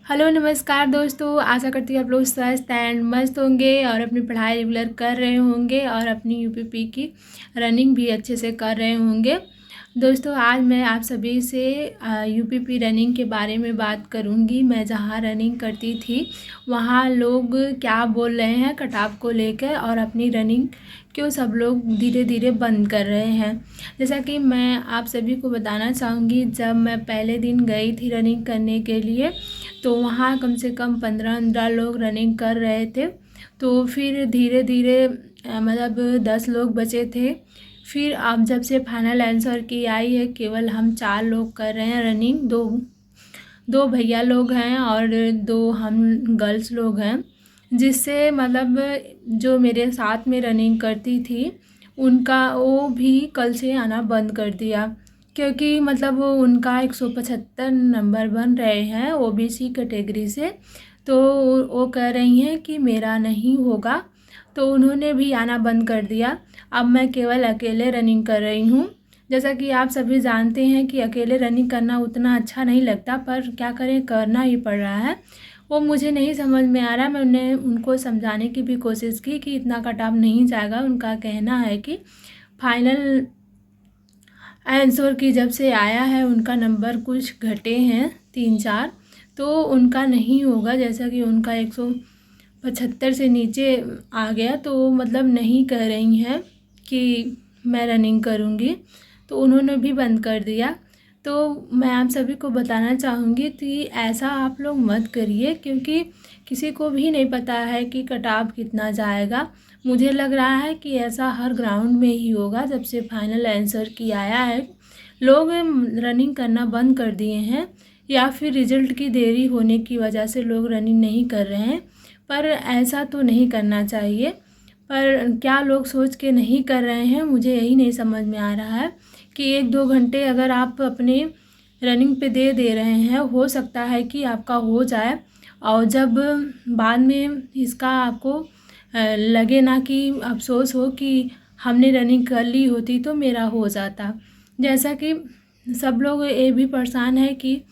Hello नमस्कार दोस्तों, आशा करती हूँ आप लोग स्वस्थ एंड मस्त होंगे और अपनी पढ़ाई रेगुलर कर रहे होंगे और अपनी यूपीपी की रनिंग भी अच्छे से कर रहे होंगे। दोस्तों, आज मैं आप सभी से यूपीपी रनिंग के बारे में बात करूँगी। मैं जहाँ रनिंग करती थी वहाँ लोग क्या बोल रहे हैं कटाव को लेकर और अपनी रनिंग क्यों सब लोग धीरे धीरे बंद कर रहे हैं। जैसा कि मैं आप सभी को बताना चाहूँगी, जब मैं पहले दिन गई थी रनिंग करने के लिए तो वहाँ कम से कम 15 लोग रनिंग कर रहे थे। तो फिर धीरे धीरे मतलब 10 लोग बचे थे। फिर अब जब से फाइनल आंसर की आई है, केवल हम 4 लोग कर रहे हैं रनिंग। दो भैया लोग हैं और 2 हम गर्ल्स लोग हैं, जिससे मतलब जो मेरे साथ में रनिंग करती थी उनका वो भी कल से आना बंद कर दिया, क्योंकि मतलब वो उनका 175 नंबर बन रहे हैं ओबीसी कैटेगरी से। तो वो कह रही हैं कि मेरा नहीं होगा, तो उन्होंने भी आना बंद कर दिया। अब मैं केवल अकेले रनिंग कर रही हूँ। जैसा कि आप सभी जानते हैं कि अकेले रनिंग करना उतना अच्छा नहीं लगता, पर क्या करें, करना ही पड़ रहा है। वो मुझे नहीं समझ में आ रहा। मैंने उनको समझाने की भी कोशिश की कि इतना कटाव नहीं जाएगा। उनका कहना है कि फाइनल आंसर की जब से आया है उनका नंबर कुछ घटे हैं 3-4, तो उनका नहीं होगा। जैसा कि उनका 175 से नीचे आ गया, तो मतलब नहीं कह रही हैं कि मैं रनिंग करूँगी, तो उन्होंने भी बंद कर दिया। तो मैं आप सभी को बताना चाहूँगी कि ऐसा आप लोग मत करिए, क्योंकि किसी को भी नहीं पता है कि कटाव कितना जाएगा। मुझे लग रहा है कि ऐसा हर ग्राउंड में ही होगा। जब से फाइनल आंसर की आया है, लोग रनिंग करना बंद कर दिए हैं, या फिर रिजल्ट की देरी होने की वजह से लोग रनिंग नहीं कर रहे हैं। पर ऐसा तो नहीं करना चाहिए। पर क्या लोग सोच के नहीं कर रहे हैं, मुझे यही नहीं समझ में आ रहा है कि 1-2 घंटे अगर आप अपने रनिंग पे दे रहे हैं, हो सकता है कि आपका हो जाए। और जब बाद में इसका आपको लगे ना कि अफसोस हो कि हमने रनिंग कर ली होती तो मेरा हो जाता। जैसा कि सब लोग ये भी परेशान है कि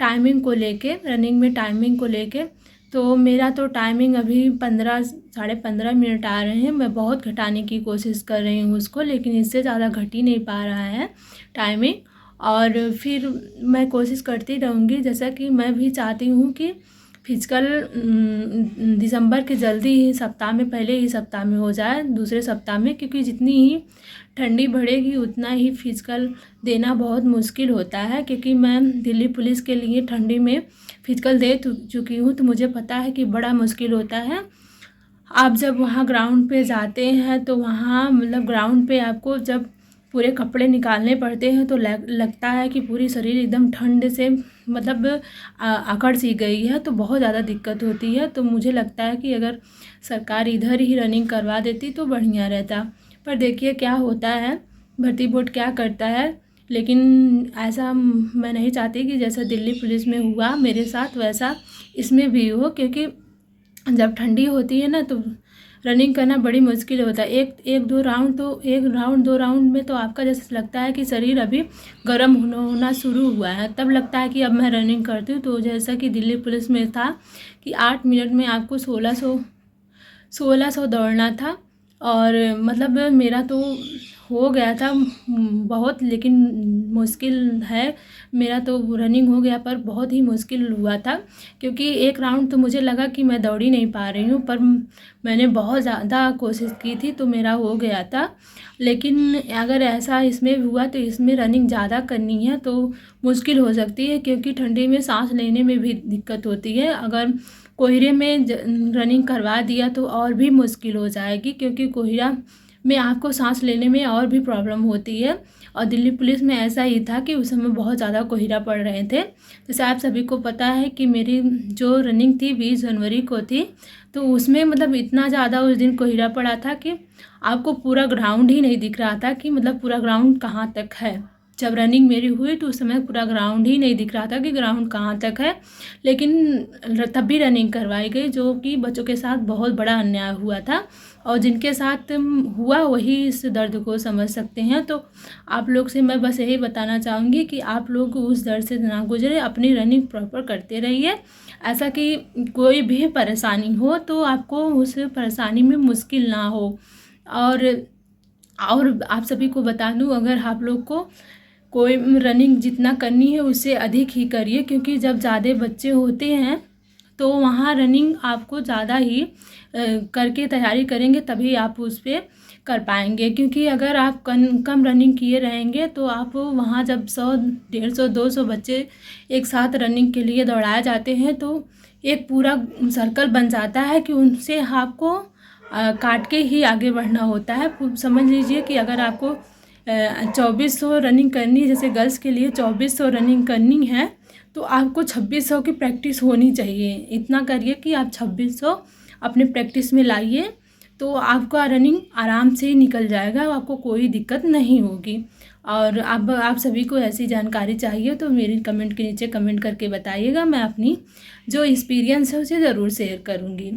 टाइमिंग को लेके, रनिंग में टाइमिंग को लेके। तो मेरा तो टाइमिंग अभी 15 साढ़े 15 मिनट आ रहे हैं। मैं बहुत घटाने की कोशिश कर रही हूँ उसको, लेकिन इससे ज़्यादा घट ही नहीं पा रहा है टाइमिंग। और फिर मैं कोशिश करती रहूँगी। जैसा कि मैं भी चाहती हूँ कि फिजिकल दिसंबर के जल्दी ही सप्ताह में, पहले ही सप्ताह में हो जाए, दूसरे सप्ताह में, क्योंकि जितनी ही ठंडी बढ़ेगी उतना ही फिजिकल देना बहुत मुश्किल होता है। क्योंकि मैं दिल्ली पुलिस के लिए ठंडी में फिजिकल दे चुकी हूँ, तो मुझे पता है कि बड़ा मुश्किल होता है। आप जब वहाँ ग्राउंड पे जाते हैं तो वहाँ मतलब ग्राउंड पे आपको जब पूरे कपड़े निकालने पड़ते हैं तो लगता है कि पूरी शरीर एकदम ठंड से मतलब अकड़ सी गई है, तो बहुत ज़्यादा दिक्कत होती है। तो मुझे लगता है कि अगर सरकार इधर ही रनिंग करवा देती तो बढ़िया रहता। पर देखिए क्या होता है, भर्ती बोर्ड क्या करता है। लेकिन ऐसा मैं नहीं चाहती कि जैसा दिल्ली पुलिस में हुआ मेरे साथ वैसा इसमें भी हो, क्योंकि जब ठंडी होती है ना तो रनिंग करना बड़ी मुश्किल होता है। एक दो राउंड 2 राउंड में तो आपका जैसे लगता है कि शरीर अभी गर्म होना शुरू हुआ है, तब लगता है कि अब मैं रनिंग करती हूँ। तो जैसा कि दिल्ली पुलिस में था कि 8 मिनट में आपको 1600 दौड़ना था। और मतलब मेरा तो हो गया था बहुत, लेकिन मुश्किल है। मेरा तो रनिंग हो गया पर बहुत ही मुश्किल हुआ था, क्योंकि एक राउंड तो मुझे लगा कि मैं दौड़ ही नहीं पा रही हूँ, पर मैंने बहुत ज़्यादा कोशिश की थी तो मेरा हो गया था। लेकिन अगर ऐसा इसमें हुआ तो इसमें रनिंग ज़्यादा करनी है तो मुश्किल हो सकती है, क्योंकि ठंडी में सांस लेने में भी दिक्कत होती है। अगर कोहरे में रनिंग करवा दिया तो और भी मुश्किल हो जाएगी, क्योंकि कोहरा में आपको सांस लेने में और भी प्रॉब्लम होती है। और दिल्ली पुलिस में ऐसा ही था कि उस समय बहुत ज़्यादा कोहरा पड़ रहे थे। जैसे आप सभी को पता है कि मेरी जो रनिंग थी 20 जनवरी को थी, तो उसमें मतलब इतना ज़्यादा उस दिन कोहरा पड़ा था कि आपको पूरा ग्राउंड ही नहीं दिख रहा था कि मतलब पूरा ग्राउंड कहाँ तक है। जब रनिंग मेरी हुई तो उस समय पूरा ग्राउंड ही नहीं दिख रहा था कि ग्राउंड कहाँ तक है, लेकिन तब भी रनिंग करवाई गई, जो कि बच्चों के साथ बहुत बड़ा अन्याय हुआ था। और जिनके साथ हुआ वही इस दर्द को समझ सकते हैं। तो आप लोग से मैं बस यही बताना चाहूँगी कि आप लोग उस दर्द से ना गुजरे, अपनी रनिंग प्रॉपर करते रहिए। ऐसा कि कोई भी परेशानी हो तो आपको उस परेशानी में मुश्किल ना हो। और आप सभी को बता दूँ, अगर आप लोग को कोई रनिंग जितना करनी है उससे अधिक ही करिए, क्योंकि जब ज़्यादा बच्चे होते हैं तो वहाँ रनिंग आपको ज़्यादा ही करके तैयारी करेंगे, तभी आप उस पर कर पाएंगे। क्योंकि अगर आप कम रनिंग किए रहेंगे तो आप वहाँ जब 100, 150, 200 बच्चे एक साथ रनिंग के लिए दौड़ाए जाते हैं तो एक पूरा सर्कल बन जाता है कि उनसे आपको काट के ही आगे बढ़ना होता है। समझ लीजिए कि अगर आपको 2400 रनिंग करनी है, जैसे गर्ल्स के लिए 2400 रनिंग करनी है, तो आपको 2600 की प्रैक्टिस होनी चाहिए। इतना करिए कि आप 2600 अपने प्रैक्टिस में लाइए, तो आपका रनिंग आराम से निकल जाएगा, आपको कोई दिक्कत नहीं होगी। और अब आप सभी को ऐसी जानकारी चाहिए तो मेरी कमेंट के नीचे कमेंट करके बताइएगा, मैं अपनी जो एक्सपीरियंस है उसे ज़रूर शेयर करूँगी।